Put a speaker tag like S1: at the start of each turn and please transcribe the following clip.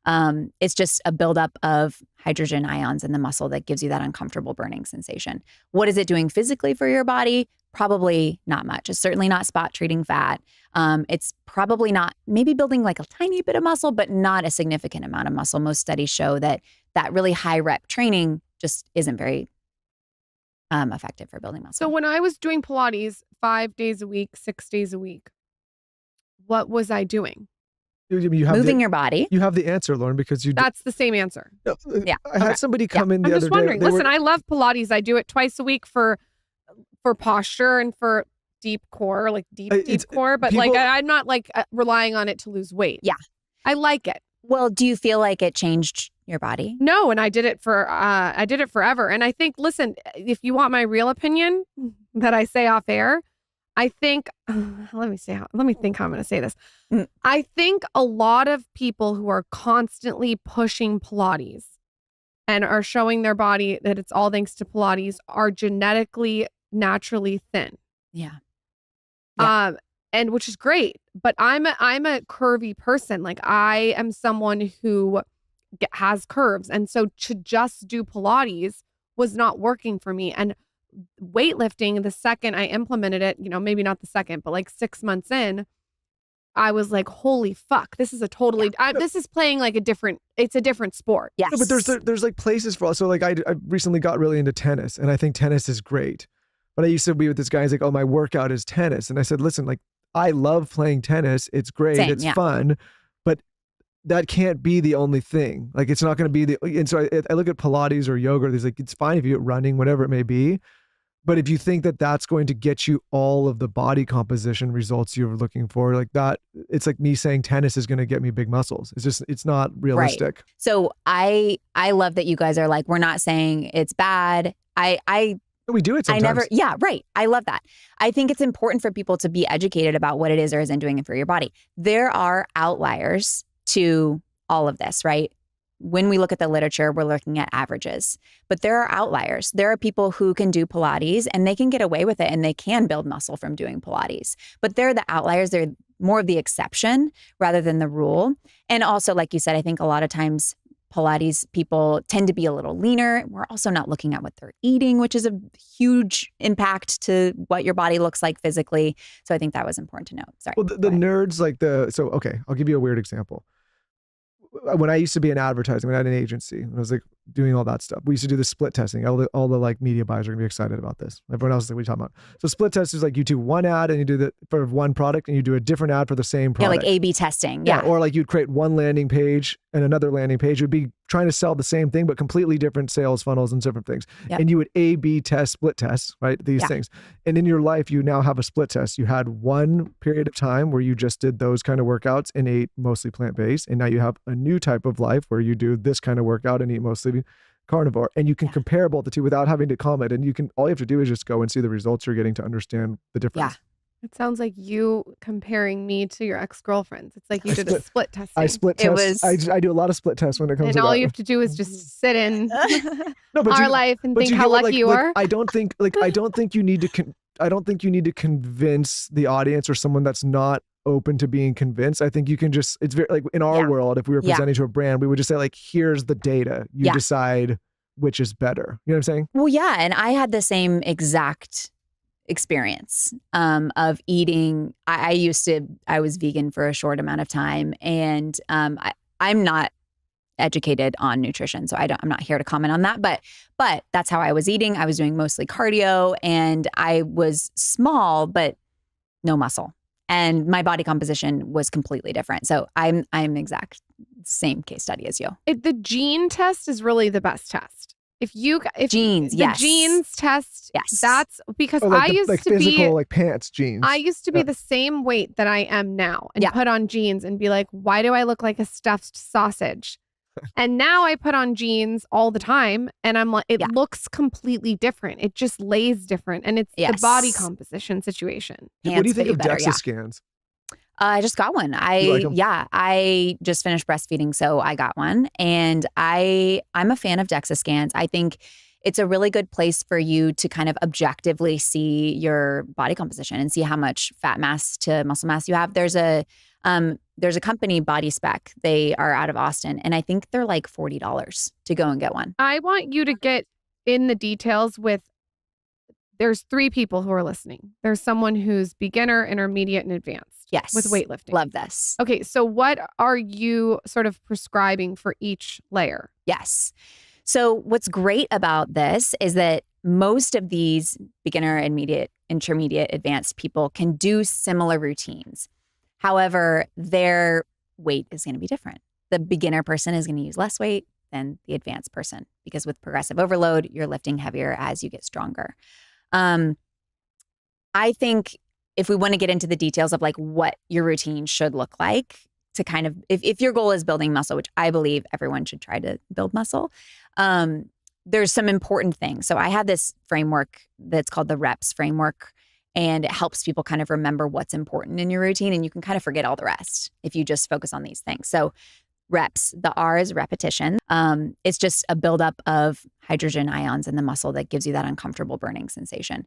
S1: It's just a buildup of hydrogen ions in the muscle that gives you that uncomfortable burning sensation. What is it doing physically for your body? Probably not much. It's certainly not spot treating fat. It's probably not, maybe building like a tiny bit of muscle, but not a significant amount of muscle. Most studies show that really high rep training just isn't very effective for building muscle.
S2: So when I was doing Pilates 5 days a week, 6 days a week, what was I doing?
S1: Moving your body.
S3: You have the answer, Lauren, because
S2: That's the same answer.
S1: Yeah.
S3: I had somebody come in the
S2: I'm
S3: other
S2: just wondering.
S3: day.
S2: Listen, I love Pilates. I do it twice a week for posture and for deep core, like deep core. But
S3: people,
S2: I'm not like relying on it to lose weight.
S1: Yeah.
S2: I like it.
S1: Well, do you feel like it changed your body?
S2: No, and I did it forever. And I think, listen, if you want my real opinion that I say off air, I think, let me think how I'm going to say this. I think a lot of people who are constantly pushing Pilates and are showing their body that it's all thanks to Pilates are genetically, naturally thin.
S1: Yeah.
S2: And which is great, but I'm a curvy person. Like I am someone who has curves. And so to just do Pilates was not working for me. And weightlifting, the second I implemented it, maybe not the second, but like 6 months in, I was like, holy fuck, this is a totally, this is playing like it's a different sport.
S1: Yes.
S3: No, but there's like places for us. So like I recently got really into tennis and I think tennis is great. But I used to be with this guy, he's like, oh, my workout is tennis. And I said, listen, like I love playing tennis. It's great. It's fun. But that can't be the only thing. Like it's not going to be and so I look at Pilates or yoga, there's like, it's fine if you're running, whatever it may be. But if you think that that's going to get you all of the body composition results you're looking for, like that, it's like me saying tennis is going to get me big muscles. It's not realistic.
S1: Right. So I love that you guys are like, we're not saying it's bad.
S3: We do it sometimes.
S1: Right. I love that. I think it's important for people to be educated about what it is or isn't doing it for your body. There are outliers to all of this, right? When we look at the literature, we're looking at averages, but there are outliers. There are people who can do Pilates and they can get away with it and they can build muscle from doing Pilates, but they're the outliers. They're more of the exception rather than the rule. And also, like you said, I think a lot of times Pilates people tend to be a little leaner. We're also not looking at what they're eating, which is a huge impact to what your body looks like physically. So I think that was important to note. Sorry.
S3: Well, the nerds okay, I'll give you a weird example. When I used to be in advertising, when I had an agency, and I was like doing all that stuff, we used to do the split testing. All the like media buyers are gonna be excited about this. Everyone else is like, what are you talking about? So split test is like you do one ad and you do for one product and you do a different ad for the same product.
S1: Yeah, like A/B testing. Yeah.
S3: Or like you'd create one landing page and another landing page. It would be trying to sell the same thing, but completely different sales funnels and different things. Yep. And you would A/B test, split test, right? These things. And in your life, you now have a split test. You had one period of time where you just did those kind of workouts and ate mostly plant-based. And now you have a new type of life where you do this kind of workout and eat mostly carnivore. And you can compare both the two without having to comment. And all you have to do is just go and see the results you're getting to understand the difference.
S1: Yeah.
S2: It sounds like you comparing me to your ex-girlfriends. It's like you did a split testing.
S3: I split test. I do a lot of split tests when it comes to that.
S2: And all you have to do is just sit in life and think how lucky you are.
S3: I don't think you need to convince the audience or someone that's not open to being convinced. I think you can just, it's very like in our world, if we were presenting to a brand, we would just say like, here's the data. You decide which is better. You know what I'm saying?
S1: Well, yeah. And I had the same exact experience of eating. I was vegan for a short amount of time, and I'm not educated on nutrition, so I'm not here to comment on that. But that's how I was eating. I was doing mostly cardio, and I was small but no muscle, and my body composition was completely different. So I'm exact same case study as you.
S2: The gene test is really the best test. If
S1: genes,
S2: the genes test,
S1: yes,
S2: that's because
S3: I
S2: used to
S3: physical,
S2: be
S3: like pants jeans.
S2: I used to be the same weight that I am now, and put on jeans and be like, why do I look like a stuffed sausage? And now I put on jeans all the time, and I'm like, it looks completely different. It just lays different, and it's the body composition situation.
S3: What do you think of DEXA scans?
S1: I just got one. I just finished breastfeeding, so I got one, and I'm a fan of DEXA scans. I think it's a really good place for you to kind of objectively see your body composition and see how much fat mass to muscle mass you have. There's a company, Body Spec. They are out of Austin, and I think they're like $40 to go and get one.
S2: I want you to get in the details with, there's 3 people who are listening. There's someone who's beginner, intermediate, and advanced.
S1: Yes.
S2: With weightlifting.
S1: Love this.
S2: Okay. So what are you sort of prescribing for each layer?
S1: Yes. So what's great about this is that most of these beginner, intermediate, advanced people can do similar routines. However, their weight is going to be different. The beginner person is going to use less weight than the advanced person, because with progressive overload, you're lifting heavier as you get stronger. I think if we want to get into the details of like what your routine should look like to kind of, if your goal is building muscle, which I believe everyone should try to build muscle, there's some important things. So I have this framework that's called the REPS framework, and it helps people kind of remember what's important in your routine, and you can kind of forget all the rest if you just focus on these things. So reps, the R is repetition. It's just a buildup of hydrogen ions in the muscle that gives you that uncomfortable burning sensation.